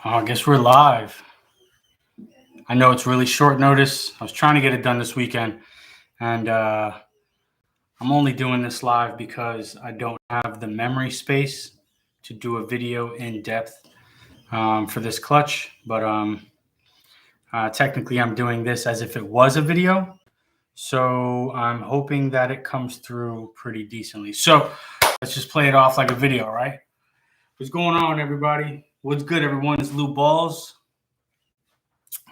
I guess we're live. I know it's really short notice. I was trying to get it done this weekend, and I'm only doing this live because I don't have the memory space to do a video in depth for this clutch. But technically, I'm doing this as if it was a video. So I'm hoping that it comes through pretty decently. So let's just play it off like a video, right? What's going on, everybody? What's good, everyone? It's Lou Ballz.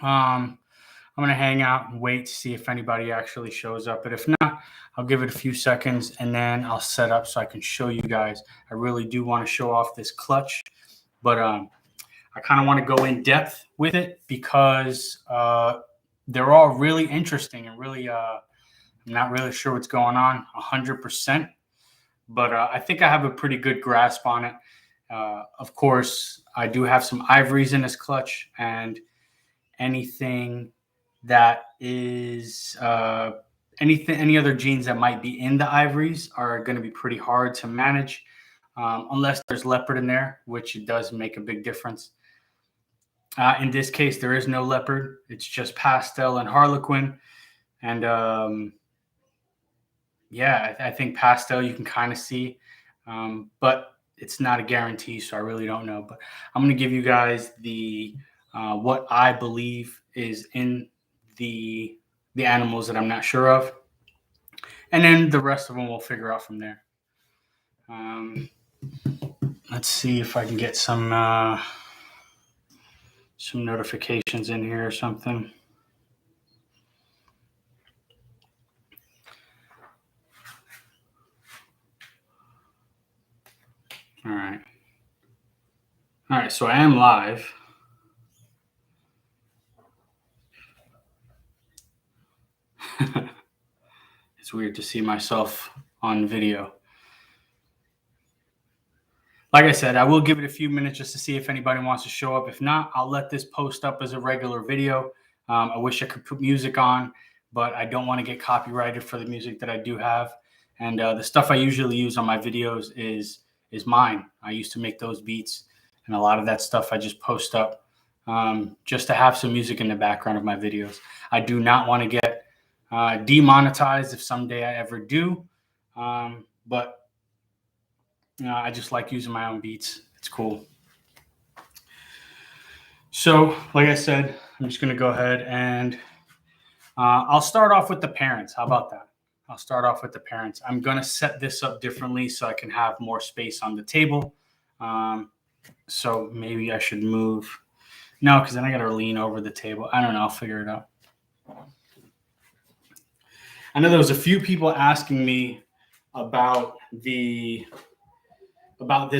I'm going to hang out and wait to see if anybody actually shows up. But if not, I'll give it a few seconds and then I'll set up so I can show you guys. I really do want to show off this clutch, but I kind of want to go in depth with it because they're all really interesting and really, I'm not really sure what's going on 100%, but I think I have a pretty good grasp on it. Of course, I do have some ivories in this clutch, and anything that is any other genes that might be in the ivories are going to be pretty hard to manage unless there's leopard in there, which it does make a big difference. In this case, there is no leopard. It's just Pastel and Harlequin. And yeah, I think Pastel you can kind of see, but it's not a guarantee, so I really don't know. But I'm going to give you guys the what I believe is in the animals that I'm not sure of, and then the rest of them we'll figure out from there. Let's see if I can get some notifications in here or something. All right, so I am live. It's weird to see myself on video. Like I said, I will give it a few minutes just to see if anybody wants to show up. If not, I'll let this post up as a regular video. I wish I could put music on, but I don't want to get copyrighted for the music that I do have. And the stuff I usually use on my videos is mine. I used to make those beats, and a lot of that stuff I just post up just to have some music in the background of my videos. I do not want to get demonetized if someday I ever do, but I just like using my own beats. It's cool. So, like I said, I'm just going to go ahead and I'll start off with the parents. How about that? I'll start off with the parents. I'm going to set this up differently so I can have more space on the table. So maybe I should move. No, because then I got to lean over the table. I don't know. I'll figure it out. I know there was a few people asking me about this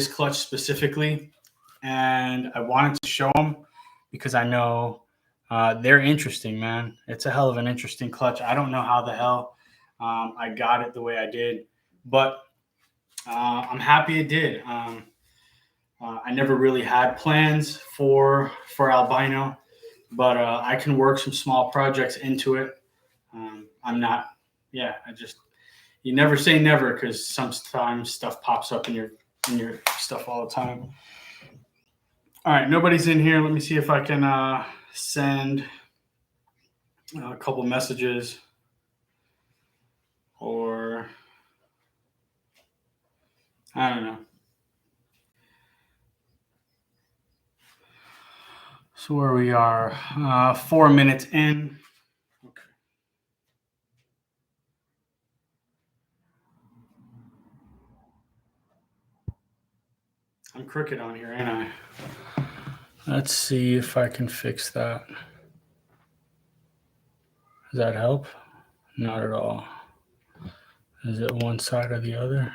clutch specifically, and I wanted to show them because I know they're interesting, man. It's a hell of an interesting clutch. I don't know how the hell I got it the way I did, but I'm happy it did. I never really had plans for Albino, but I can work some small projects into it. I'm not, yeah, you never say never because sometimes stuff pops up in your stuff all the time. All right, nobody's in here. Let me see if I can send a couple messages or I don't know. So where we are, 4 minutes in. Okay. I'm crooked on here, ain't I? Let's see if I can fix that. Does that help? Not at all. Is it one side or the other?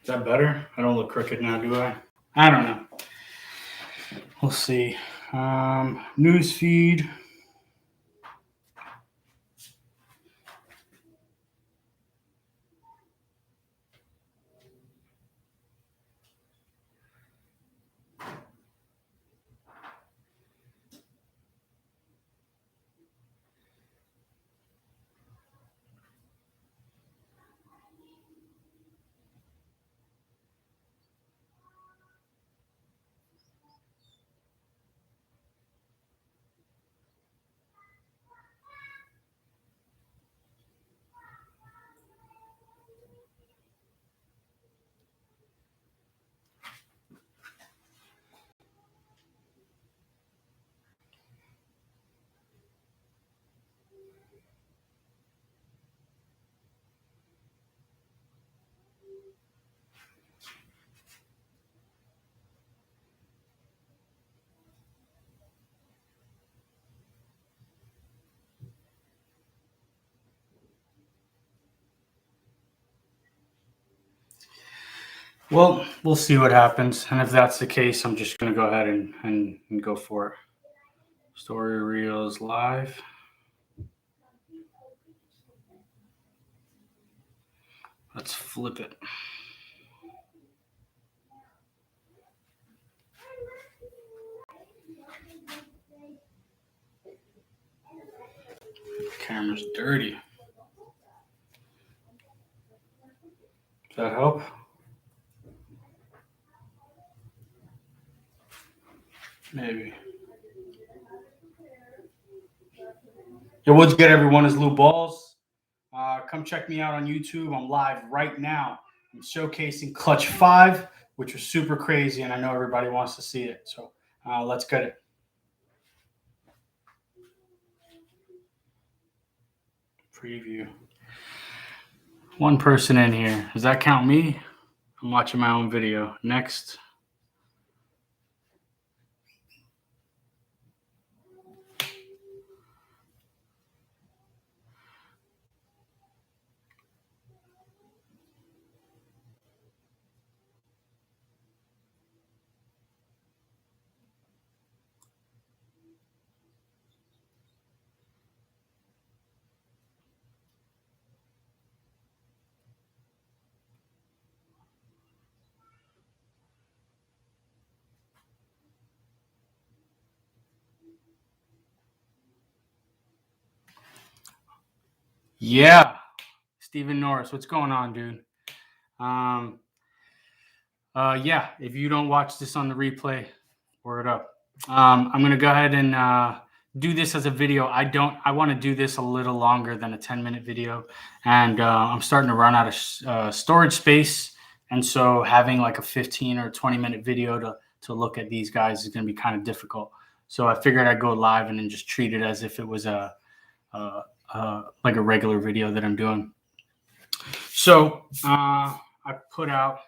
Is that better? I don't look crooked now, do I? I don't know. We'll see. News feed. Well, we'll see what happens. And if that's the case, I'm just going to go ahead and go for it. Story reels live. Let's flip it. Camera's dirty. Does that help? Maybe. Yo, what's good, everyone? It's Lou Ballz. Come check me out on YouTube. I'm live right now. I'm showcasing Clutch 5, which was super crazy, and I know everybody wants to see it. So let's get it. Preview. One person in here. Does that count me? I'm watching my own video. Next. Yeah. Steven Norris, what's going on, dude? Yeah, if you don't watch this on the replay, word up. I'm going to go ahead and do this as a video. I want to do this a little longer than a 10-minute video. And I'm starting to run out of storage space. And so having like a 15 or 20-minute video to look at these guys is going to be kind of difficult. So I figured I'd go live and then just treat it as if it was like a regular video that I'm doing. So I put out,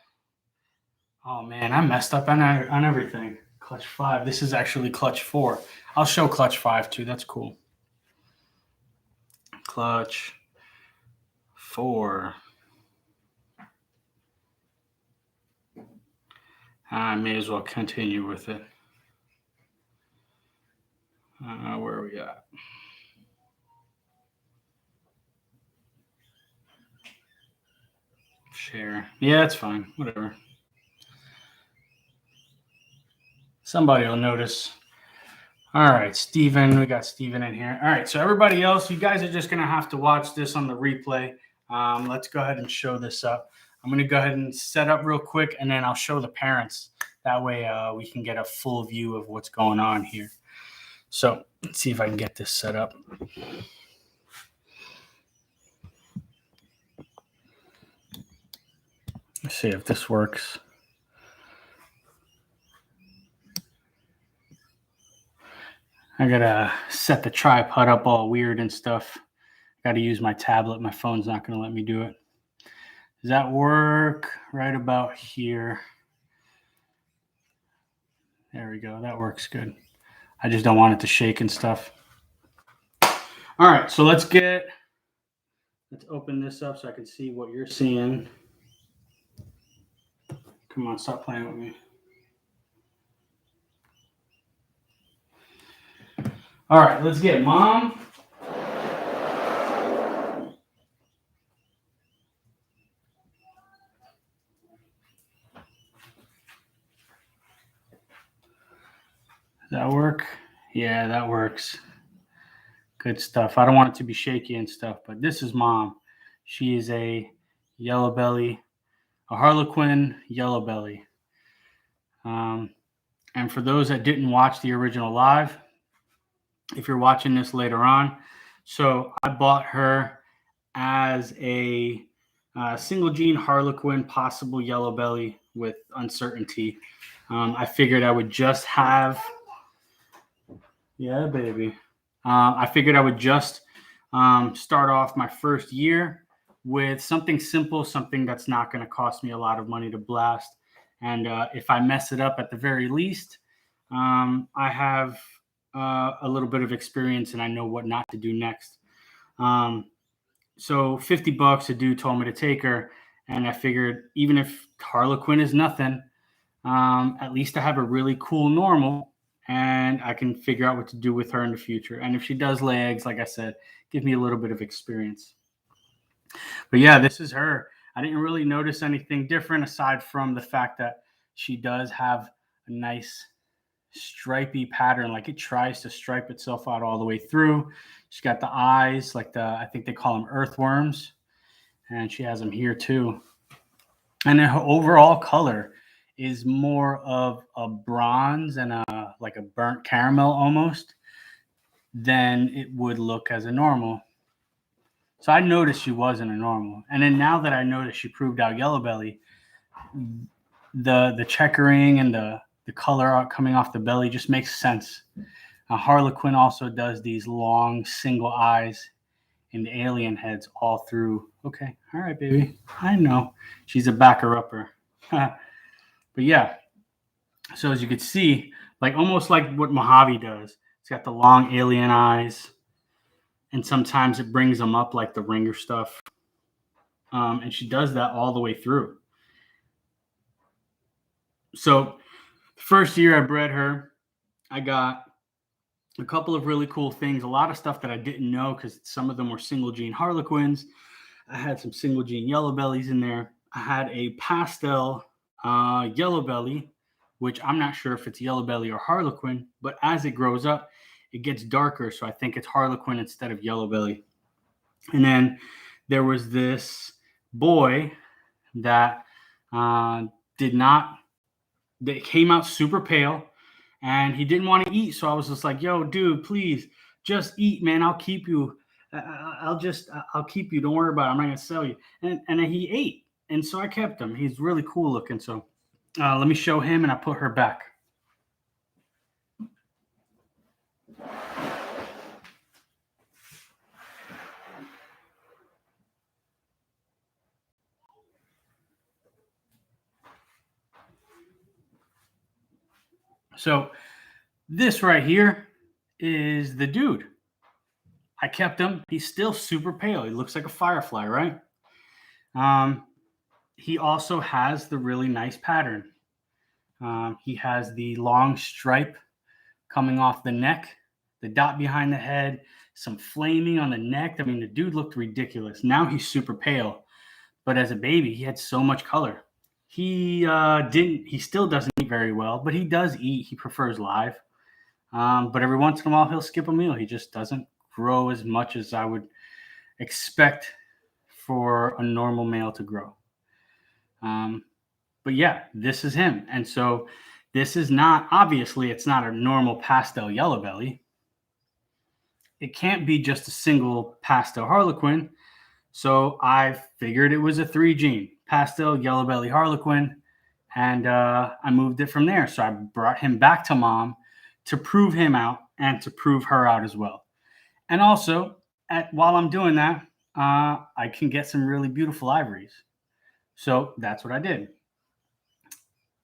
oh man, I messed up on everything. Clutch 5. This is actually Clutch 4. I'll show Clutch 5 too. That's cool. Clutch 4. I may as well continue with it. Where are we at? Share. Yeah, that's fine. Whatever. Somebody will notice. All right, Steven. We got Steven in here. All right, so everybody else, you guys are just going to have to watch this on the replay. Let's go ahead and show this up. I'm going to go ahead and set up real quick, and then I'll show the parents. That way we can get a full view of what's going on here. So let's see if I can get this set up. Let's see if this works. I gotta set the tripod up all weird and stuff. Gotta use my tablet. My phone's not gonna let me do it. Does that work? Right about here. There we go. That works good. I just don't want it to shake and stuff. All right, so let's open this up so I can see what you're seeing. Come on, stop playing with me. All right, let's get Mom. Does that work? Yeah, that works. Good stuff. I don't want it to be shaky and stuff, but this is Mom. She is a Yellowbelly, a Harlequin Yellowbelly. And for those that didn't watch the original live, if you're watching this later on, so I bought her as a single gene Harlequin, possible Yellowbelly with uncertainty. I figured I would just have, yeah, baby. I figured I would just start off my first year with something simple, something that's not going to cost me a lot of money to blast. And if I mess it up at the very least, I have a little bit of experience and I know what not to do next. So $50, a dude told me to take her. And I figured even if Harlequin is nothing, at least I have a really cool normal, and I can figure out what to do with her in the future. And if she does lay eggs, like I said, give me a little bit of experience. But yeah, this is her. I didn't really notice anything different aside from the fact that she does have a nice stripy pattern. Like it tries to stripe itself out all the way through. She's got the eyes, like I think they call them earthworms. And she has them here too. And her overall color is more of a bronze and like a burnt caramel almost than it would look as a normal. So I noticed she wasn't a normal. And then now that I noticed she proved out Yellowbelly, the checkering and the color coming off the belly just makes sense. Harlequin also does these long single eyes in the alien heads all through. Okay, all right, baby. I know she's a backer-upper. But yeah, so as you can see, like almost like what Mojave does, it's got the long alien eyes, and sometimes it brings them up like the ringer stuff. And she does that all the way through. So the first year I bred her, I got a couple of really cool things, a lot of stuff that I didn't know because some of them were single gene Harlequins. I had some single gene Yellowbellies in there. I had a pastel Yellowbelly, which I'm not sure if it's Yellowbelly or Harlequin, but as it grows up, it gets darker. So I think it's Harlequin instead of Yellowbelly. And then there was this boy that that came out super pale, and he didn't want to eat. So I was just like, yo, dude, please just eat, man. I'll keep you. I'll keep you. Don't worry about it. I'm not going to sell you. And he ate. And so I kept him. He's really cool looking. So let me show him, and I put her back. So this right here is the dude. I kept him. He's still super pale. He looks like a firefly, right? He also has the really nice pattern. He has the long stripe coming off the neck, the dot behind the head, some flaming on the neck. I mean, the dude looked ridiculous. Now he's super pale, but as a baby, he had so much color. He still doesn't eat very well, but he does eat. He prefers live. But every once in a while, he'll skip a meal. He just doesn't grow as much as I would expect for a normal male to grow. But yeah, this is him. And so this is not, obviously, it's not a normal pastel Yellowbelly. It can't be just a single pastel Harlequin. So I figured it was a 3-gene pastel Yellowbelly Harlequin. And I moved it from there. So I brought him back to mom to prove him out and to prove her out as well. And also, while I'm doing that, I can get some really beautiful ivories. So that's what I did.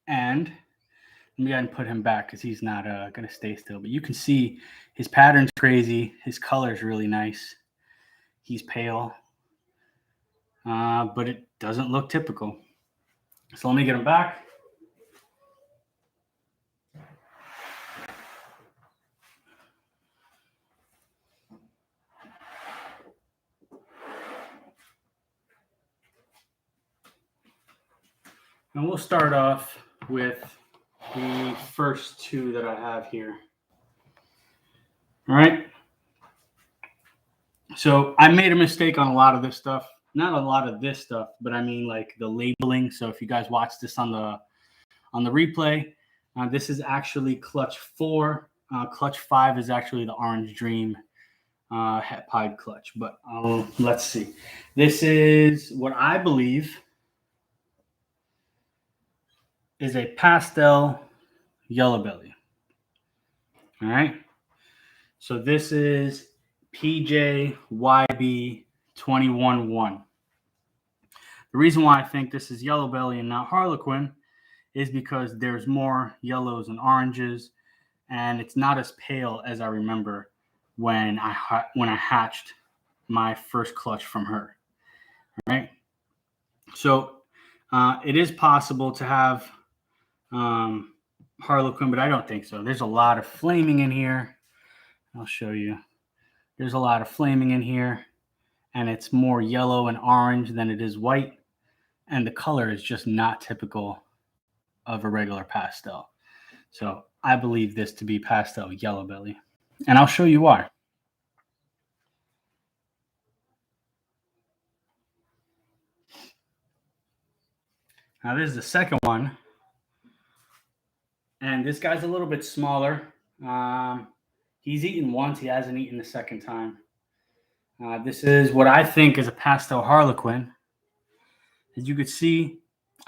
And let me go ahead and put him back because he's not going to stay still. But you can see his pattern's crazy. His color is really nice. He's pale, but it doesn't look typical. So let me get him back. And we'll start off with the first two that I have here. All right. So I made a mistake on a lot of this stuff. Not a lot of this stuff, but I mean like the labeling. So if you guys watch this on the replay, this is actually clutch 4. Clutch 5 is actually the Orange Dream het pied clutch. But let's see. This is what I believe is a pastel Yellowbelly. All right. So this is PJYB-21-4. The reason why I think this is Yellowbelly and not Harlequin is because there's more yellows and oranges, and it's not as pale as I remember when I hatched my first clutch from her. All right. So it is possible to have Harlequin, but I don't think so. There's a lot of flaming in here. I'll show you. There's a lot of flaming in here, and it's more yellow and orange than it is white. And the color is just not typical of a regular pastel. So I believe this to be Pastel Yellowbelly, and I'll show you why. Now this is the second one, and this guy's a little bit smaller. He's eaten once, he hasn't eaten the second time. This is what I think is a Pastel Harlequin. As you can see,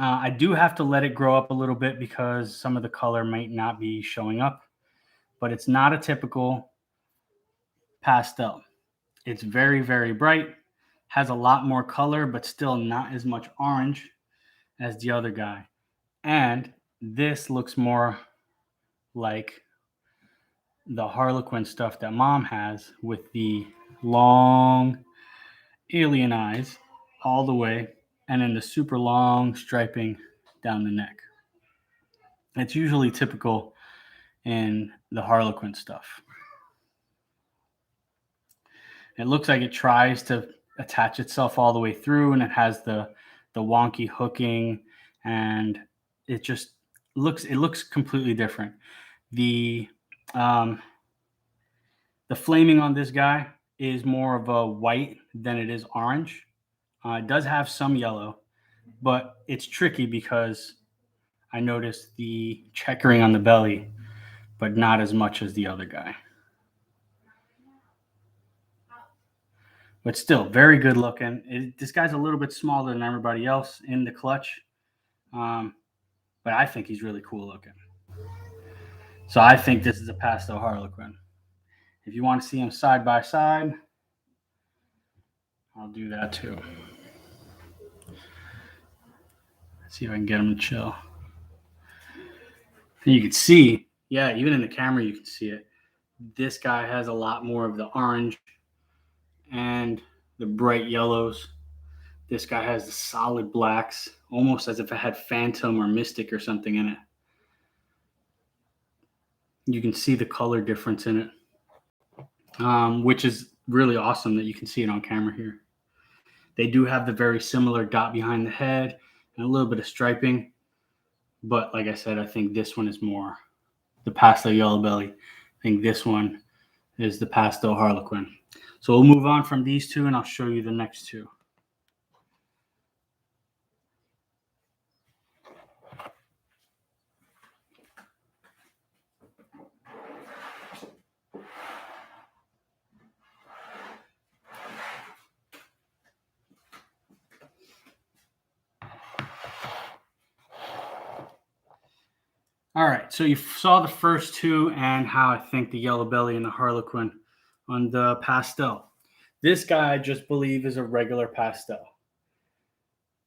I do have to let it grow up a little bit because some of the color might not be showing up, but it's not a typical pastel. It's very, very bright, has a lot more color, but still not as much orange as the other guy. And this looks more like the Harlequin stuff that Mom has with the long alien eyes all the way, and then the super long striping down the neck. It's usually typical in the Harlequin stuff. It looks like it tries to attach itself all the way through, and it has the wonky hooking, and it just looks completely different. The flaming on this guy is more of a white than it is orange. It does have some yellow, but it's tricky because I noticed the checkering on the belly, but not as much as the other guy. But still very good looking. This guy's a little bit smaller than everybody else in the clutch, but I think he's really cool looking. So I think this is a Pastel Harlequin. If you want to see them side by side, I'll do that too. Let's see if I can get them to chill. And you can see, yeah, even in the camera you can see it. This guy has a lot more of the orange and the bright yellows. This guy has the solid blacks, almost as if it had Phantom or Mystic or something in it. You can see the color difference in it, which is really awesome that you can see it on camera here. They do have the very similar dot behind the head and a little bit of striping. But like I said, I think this one is more the Pastel Yellowbelly. I think this one is the Pastel Harlequin. So we'll move on from these two, and I'll show you the next two. All right, so you saw the first two and how I think the Yellowbelly and the Harlequin on the pastel. This guy I just believe is a regular pastel.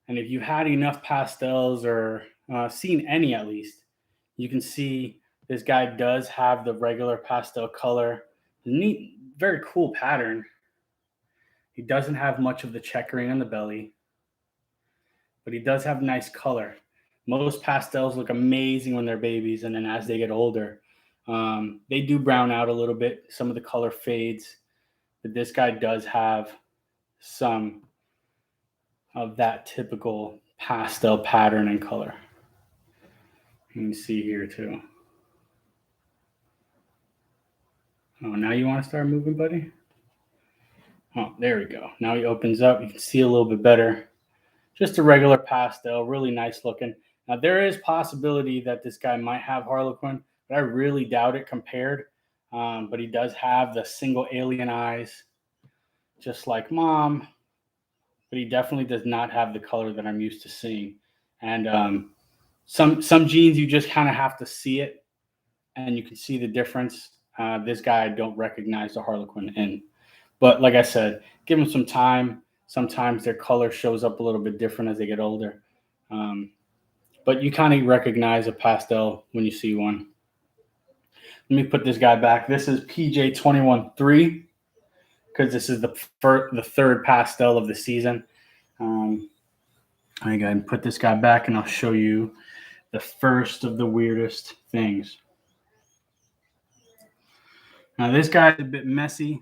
And if you had enough pastels or seen any at least, you can see this guy does have the regular pastel color. Neat, very cool pattern. He doesn't have much of the checkering on the belly, but he does have nice color. Most pastels look amazing when they're babies, and then as they get older, they do brown out a little bit. Some of the color fades, but this guy does have some of that typical pastel pattern and color. You can see here too. Oh, now you want to start moving, buddy? Oh, there we go. Now he opens up. You can see a little bit better. Just a regular pastel, really nice looking. Now, there is possibility that this guy might have Harlequin, but I really doubt it compared. But he does have the single alien eyes, just like Mom. But he definitely does not have the color that I'm used to seeing. And some genes, you just kind of have to see it, and you can see the difference. This guy, I don't recognize the Harlequin in. But like I said, give them some time. Sometimes their color shows up a little bit different as they get older. But you kind of recognize a pastel when you see one. Let me put this guy back. This is PJ-21-3 because this is the third pastel of the season. Let me go ahead and put this guy back, and I'll show you the first of the weirdest things. Now, this guy's a bit messy.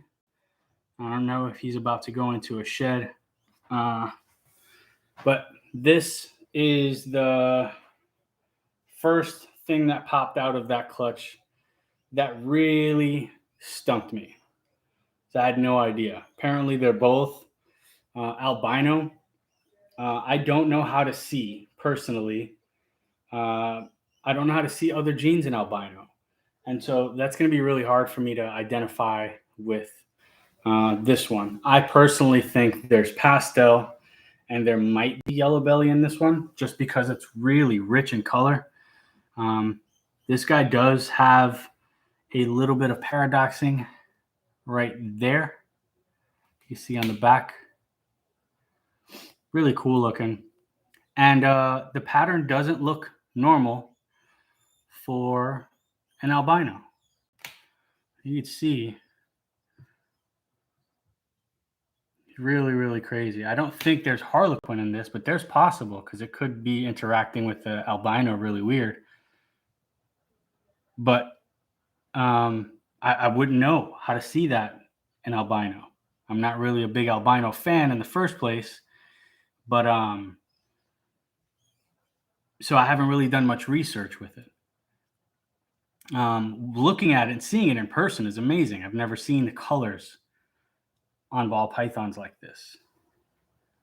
I don't know if he's about to go into a shed. But this is the first thing that popped out of that clutch that really stumped me. So I had no idea. Apparently, they're both albino. I don't know how to see personally. I don't know how to see other genes in albino. And so that's going to be really hard for me to identify with this one. I personally think there's pastel and there might be yellow belly in this one just because it's really rich in color. This guy does have a little bit of paradoxing right there. You see on the back. Really cool looking. And the pattern doesn't look normal for an albino. You can see really, really crazy. I don't think there's Harlequin in this, but there's possible because it could be interacting with the albino really weird. But I wouldn't know how to see that in albino. I'm not really a big albino fan in the first place, but so I haven't really done much research with it. Looking at it and seeing it in person is amazing. I've never seen the colors on ball pythons like this.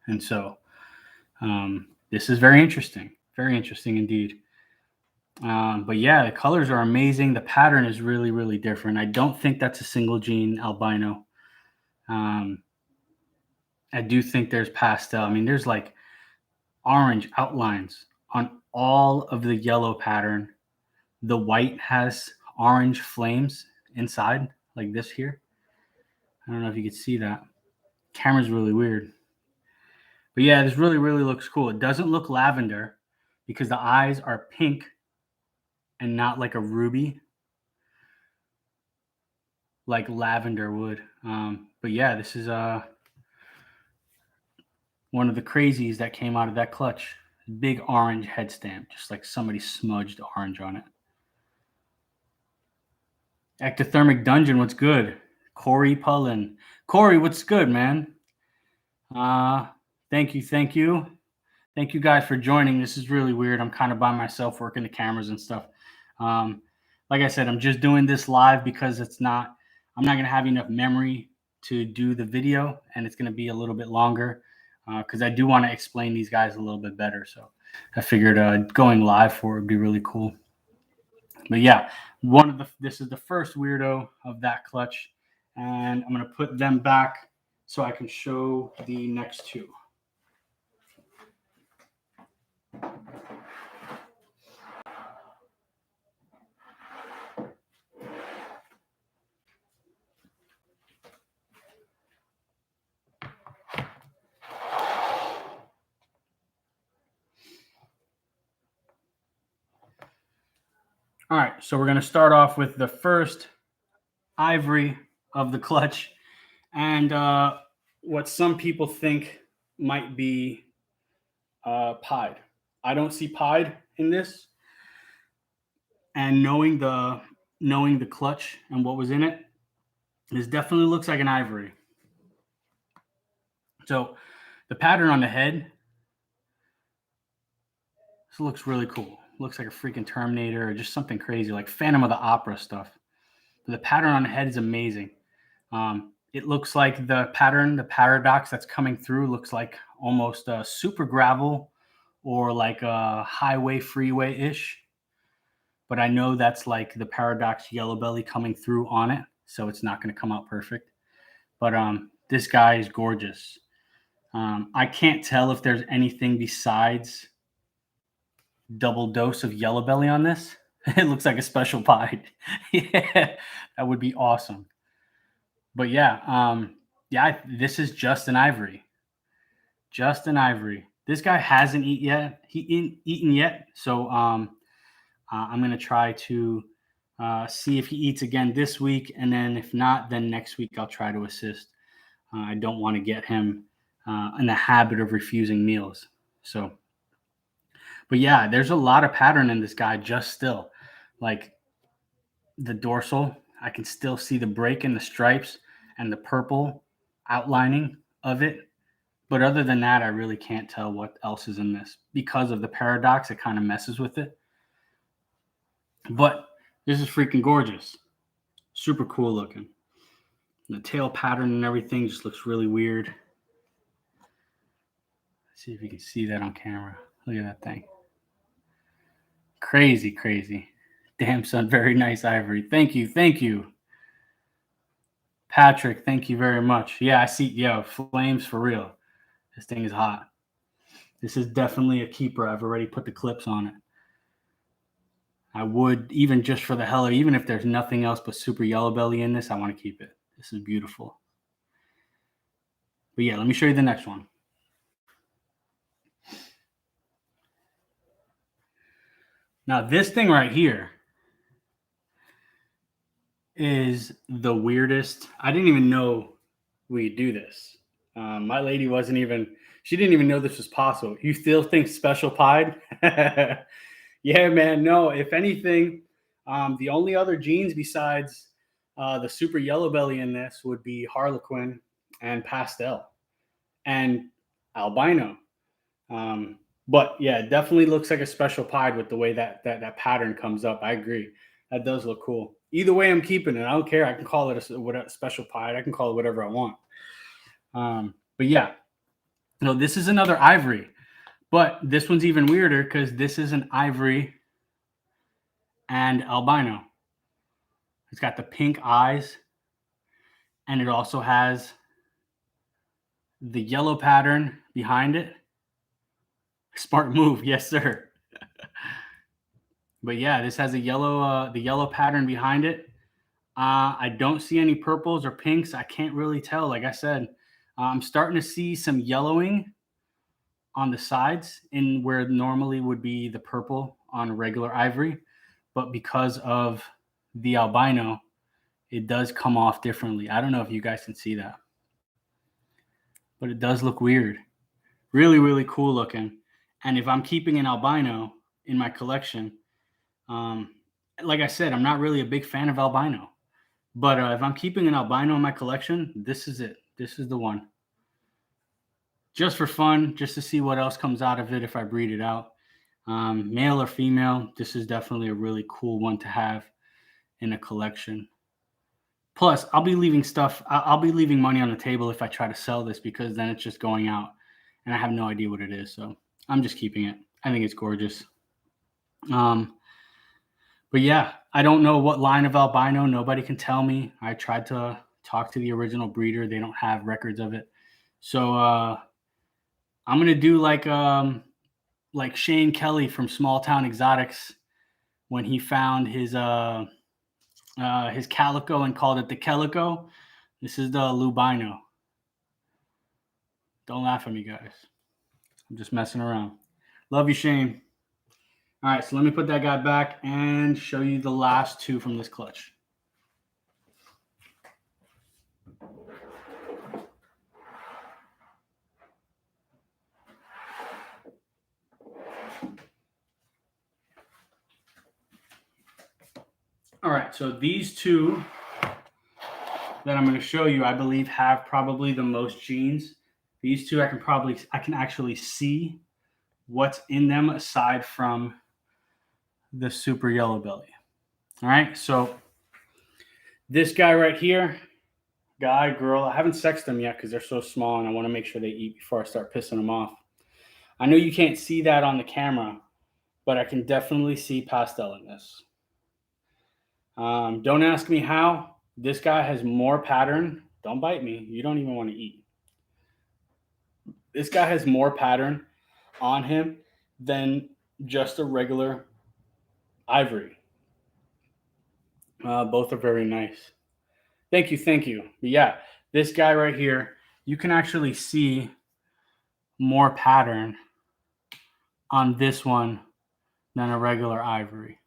And so this is very interesting indeed. But yeah, the colors are amazing. The pattern is really, really different. I don't think that's a single gene albino. I do think there's pastel. I mean, there's like orange outlines on all of the yellow pattern. The white has orange flames inside like this here. I don't know if you can see that. Camera's really weird. But yeah, this really, really looks cool. It doesn't look lavender because the eyes are pink and not like a ruby like lavender would. But yeah, this is one of the crazies that came out of that clutch. Big orange head stamp, just like somebody smudged orange on it. Ectothermic Dungeon, what's good? Corey Pullen. Corey, what's good, man? Thank you. Thank you guys for joining. This is really weird. I'm kind of by myself working the cameras and stuff. Like I said, I'm just doing this live because I'm not going to have enough memory to do the video, and it's going to be a little bit longer because I do want to explain these guys a little bit better. So I figured going live for it would be really cool. But yeah, this is the first weirdo of that clutch, and I'm going to put them back so I can show the next two. All right, so we're going to start off with the first ivory of the clutch, and what some people think might be pied. I don't see pied in this, and knowing the clutch and what was in it, this definitely looks like an ivory. So the pattern on the head, this looks really cool. Looks like a freaking Terminator or just something crazy, like Phantom of the Opera stuff. But the pattern on the head is amazing. It looks like the paradox that's coming through looks like almost a super gravel or like a highway freeway-ish. But I know that's like the paradox Yellowbelly coming through on it, so it's not going to come out perfect. But this guy is gorgeous. I can't tell if there's anything besides double dose of Yellowbelly on this. It looks like a special pied. Yeah, that would be awesome. But yeah, this is just an ivory. Just an ivory. This guy hasn't eaten yet, so I'm gonna try to see if he eats again this week, and then if not, then next week I'll try to assist. I don't want to get him in the habit of refusing meals. So But yeah, there's a lot of pattern in this guy just still. Like the dorsal, I can still see the break in the stripes and the purple outlining of it. But other than that, I really can't tell what else is in this. Because of the paradox, it kind of messes with it. But this is freaking gorgeous. Super cool looking. The tail pattern and everything just looks really weird. Let's see if you can see that on camera. Look at that thing. Crazy, crazy. Damn, son, very nice ivory. Thank you, thank you. Patrick, thank you very much. Yeah, I see. Yeah, flames for real. This thing is hot. This is definitely a keeper. I've already put the clips on it. I would, even just for the hell of it, even if there's nothing else but super Yellowbelly in this, I want to keep it. This is beautiful. But yeah, let me show you the next one. Now, this thing right here is the weirdest. I didn't even know we do this. My lady she didn't even know this was possible. You still think special pied? Yeah, man. No, if anything, the only other genes besides the super Yellowbelly in this would be Harlequin and Pastel and Albino. But yeah, it definitely looks like a special pied with the way that pattern comes up. I agree. That does look cool. Either way, I'm keeping it. I don't care. I can call it a special pied. I can call it whatever I want. But yeah, this is another ivory. But this one's even weirder because this is an ivory and albino. It's got the pink eyes, and it also has the yellow pattern behind it. Smart move, yes, sir. But yeah, this has the yellow pattern behind it. I don't see any purples or pinks. I can't really tell. Like I said, I'm starting to see some yellowing on the sides in where normally would be the purple on regular ivory. But because of the albino, it does come off differently. I don't know if you guys can see that, but it does look weird. Really, really cool looking. And if I'm keeping an albino in my collection, like I said, I'm not really a big fan of albino. But if I'm keeping an albino in my collection, this is it. This is the one. Just for fun, just to see what else comes out of it if I breed it out. Male or female, this is definitely a really cool one to have in a collection. Plus, I'll be leaving money on the table if I try to sell this, because then it's just going out and I have no idea what it is. So I'm just keeping it. I think it's gorgeous. But yeah, I don't know what line of albino. Nobody can tell me. I tried to talk to the original breeder. They don't have records of it. So I'm gonna do like Shane Kelly from Small Town Exotics when he found his calico and called it the Calico. This is the Lubino. Don't laugh at me, guys. I'm just messing around. Love you, Shane. All right, so let me put that guy back and show you the last two from this clutch. All right, so these two that I'm going to show you, I believe, have probably the most genes. These two, I can actually see what's in them aside from the super Yellowbelly. All right, so this guy right here, guy, girl, I haven't sexed them yet because they're so small and I want to make sure they eat before I start pissing them off. I know you can't see that on the camera, but I can definitely see pastel in this. Don't ask me how. This guy has more pattern. Don't bite me. You don't even want to eat. This guy has more pattern on him than just a regular ivory. Both are very nice. Thank you. But yeah, this guy right here, you can actually see more pattern on this one than a regular ivory.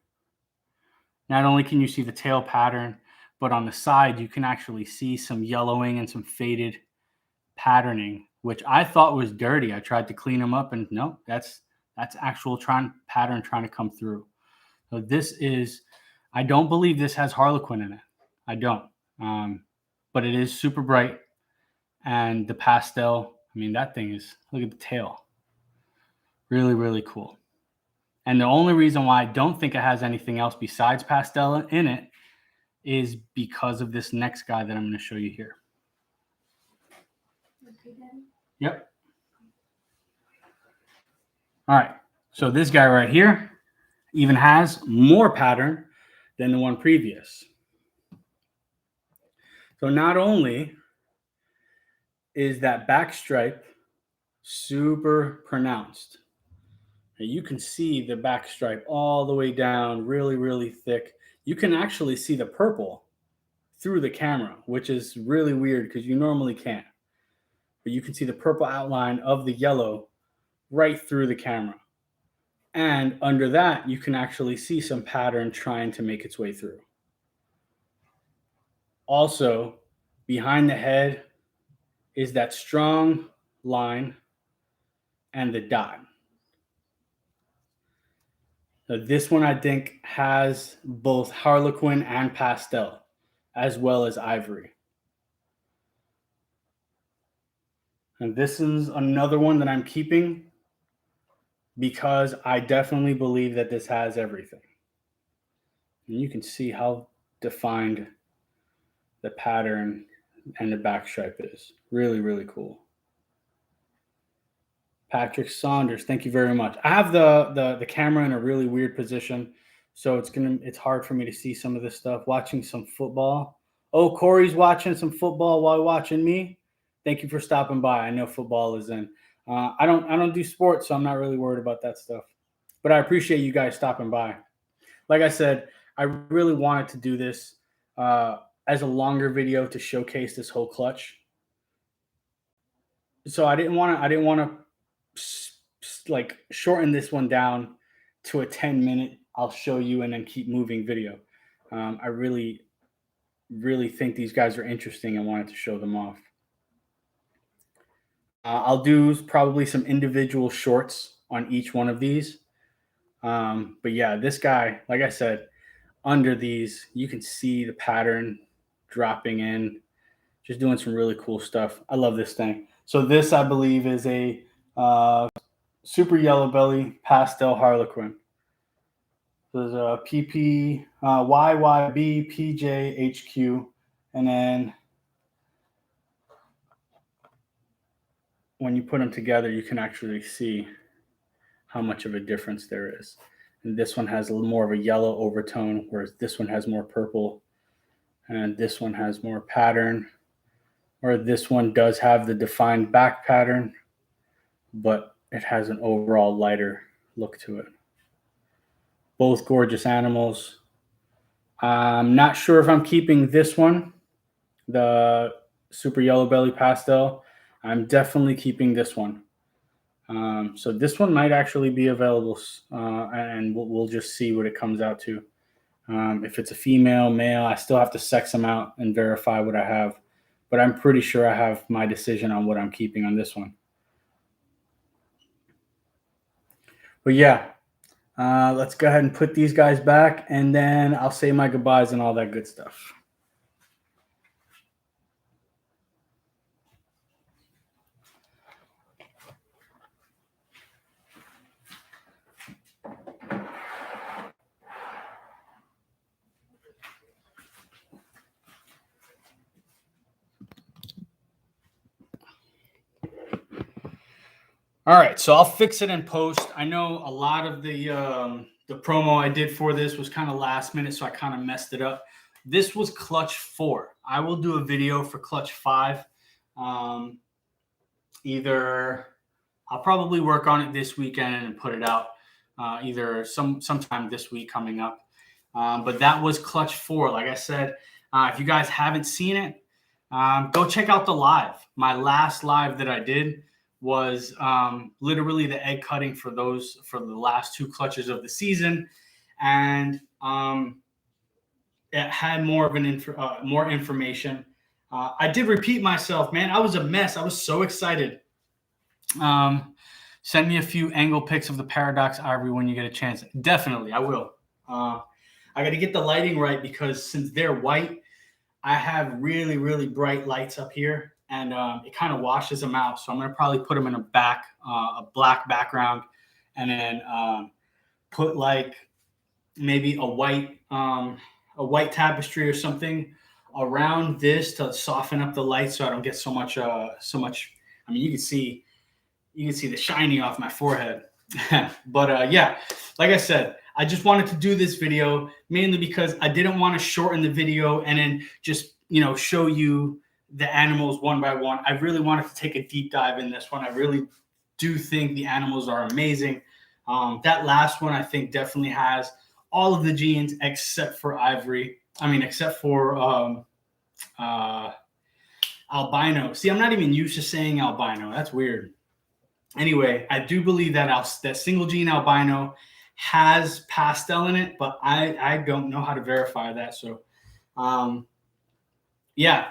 Not only can you see the tail pattern, but on the side, you can actually see some yellowing and some faded patterning, which I thought was dirty. I tried to clean them up and no, that's That's actual pattern trying to come through. So this is, I don't believe this has Harlequin in it. I don't. But it is super bright. And the pastel, I mean, that thing is, look at the tail. Really, really cool. And the only reason why I don't think it has anything else besides pastel in it is because of this next guy that I'm going to show you here. Yep. All right. So this guy right here even has more pattern than the one previous. So not only is that back stripe super pronounced, you can see the back stripe all the way down, really, really thick. You can actually see the purple through the camera, which is really weird because you normally can't. But you can see the purple outline of the yellow right through the camera. And under that, you can actually see some pattern trying to make its way through. Also, behind the head is that strong line and the dot. Now, this one, I think, has both Harlequin and pastel, as well as ivory. And this is another one that I'm keeping because I definitely believe that this has everything. And you can see how defined the pattern and the back stripe is. Really, really cool. Patrick Saunders, thank you very much. I have the camera in a really weird position, so it's hard for me to see some of this stuff. Watching some football. Oh, Corey's watching some football while watching me. Thank you for stopping by. I know football is in. I don't do sports, so I'm not really worried about that stuff. But I appreciate you guys stopping by. Like I said, I really wanted to do this as a longer video to showcase this whole clutch. So I didn't want to like shorten this one down to a 10-minute I'll show you and then keep moving video. I really think these guys are interesting and wanted to show them off. I'll do probably some individual shorts on each one of these. But yeah, this guy, like I said, under these, you can see the pattern dropping in, just doing some really cool stuff. I love this thing. So this, I believe, is a Super Yellowbelly Pastel Harlequin. There's a PP, YYB, PJ, HQ, and then when you put them together, you can actually see how much of a difference there is. And this one has a little more of a yellow overtone, whereas this one has more purple, and this one has more pattern, or this one does have the defined back pattern, but it has an overall lighter look to it. Both gorgeous animals. I'm not sure if I'm keeping this one, the Super Yellowbelly Pastel. I'm definitely keeping this one. So this one might actually be available, and we'll just see what it comes out to. If it's a female, male, I still have to sex them out and verify what I have. But I'm pretty sure I have my decision on what I'm keeping on this one. But yeah, let's go ahead and put these guys back, and then I'll say my goodbyes and all that good stuff. All right, so I'll fix it in post. I know a lot of the promo I did for this was kind of last minute, so I kind of messed it up. This was clutch 4. I will do a video for clutch 5. Either I'll probably work on it this weekend and put it out either sometime this week coming up. But that was clutch 4. Like I said, if you guys haven't seen it, go check out the live. My last live that I did was literally the egg cutting for the last 2 clutches of the season, and it had more of more information. I did repeat myself, man. I was a mess. I was so excited. Send me a few angle pics of the Paradox Ivory when you get a chance. Definitely, I will. I got to get the lighting right because since they're white, I have really, really bright lights up here, and it kind of washes them out. So I'm going to probably put them in a black background, and then put like maybe a white tapestry or something around this to soften up the light so I don't get so much. I mean, you can see the shiny off my forehead. But yeah, like I said, I just wanted to do this video mainly because I didn't want to shorten the video and then just, show you the animals one by one. I really wanted to take a deep dive in this one. I really do think the animals are amazing. That last one, I think, definitely has all of the genes except for Ivory. I mean, except for Albino. See, I'm not even used to saying Albino. That's weird. Anyway, I do believe that that single gene Albino has pastel in it, but I don't know how to verify that. So, yeah,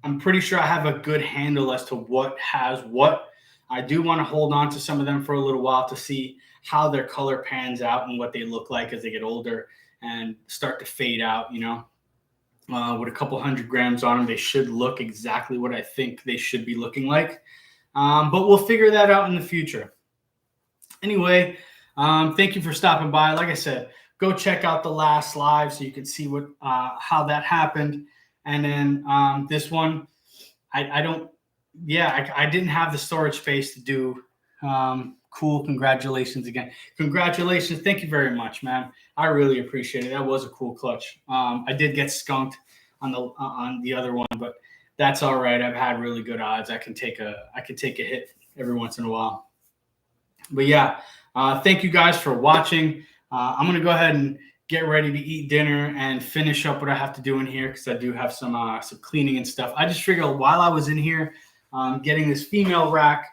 I'm pretty sure I have a good handle as to what has what. I do want to hold on to some of them for a little while to see how their color pans out and what they look like as they get older and start to fade out, with a couple 100 grams on them, they should look exactly what I think they should be looking like. But we'll figure that out in the future. Anyway, thank you for stopping by. Like I said, go check out the last live so you can see how that happened. And then this one, I didn't have the storage space to do. Cool. Congratulations again. Congratulations. Thank you very much, man. I really appreciate it. That was a cool clutch. I did get skunked on the other one, but that's all right. I've had really good odds. I can take a hit every once in a while. But yeah, thank you guys for watching. I'm gonna go ahead and get ready to eat dinner and finish up what I have to do in here because I do have some cleaning and stuff. I just figured while I was in here getting this female rack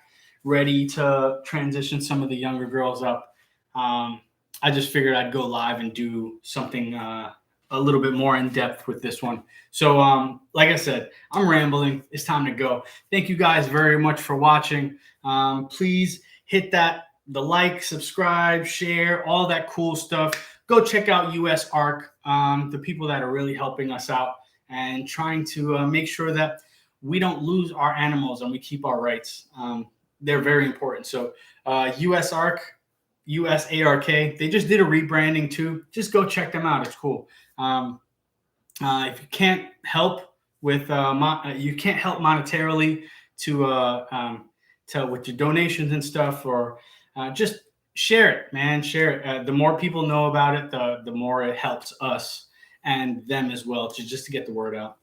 ready to transition some of the younger girls up, I just figured I'd go live and do something a little bit more in depth with this one. So like I said, I'm rambling. It's time to go. Thank you guys very much for watching. Please hit the like, subscribe, share, all that cool stuff. Go check out US ARC, the people that are really helping us out and trying to make sure that we don't lose our animals and we keep our rights. They're very important. So US ARC, USARK, they just did a rebranding too. Just go check them out. It's cool. If you can't help with you can't help monetarily with your donations and stuff, or just share it, man. Share it. The more people know about it, the more it helps us and them as well, just to get the word out.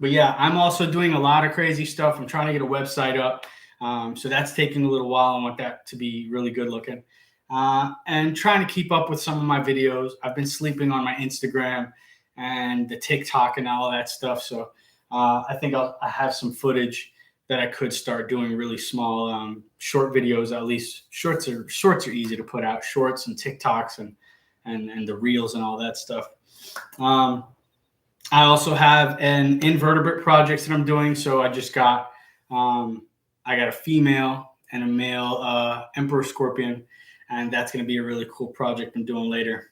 But yeah, I'm also doing a lot of crazy stuff. I'm trying to get a website up. So that's taking a little while. I want that to be really good looking. And trying to keep up with some of my videos. I've been sleeping on my Instagram and the TikTok and all of that stuff. So I think I have some footage that I could start doing really small short videos. At least shorts are easy to put out. Shorts and TikToks and the reels and all that stuff. I also have an invertebrate project that I'm doing. So I just got I got a female and a male emperor scorpion, and that's going to be a really cool project I'm doing later.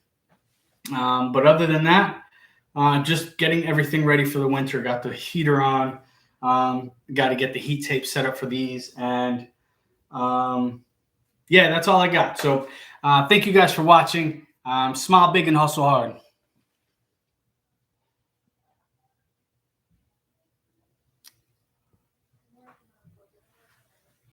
But other than that, just getting everything ready for the winter. Got the heater on. Got to get the heat tape set up for these, and yeah, that's all I got. So thank you guys for watching. Smile big and hustle hard.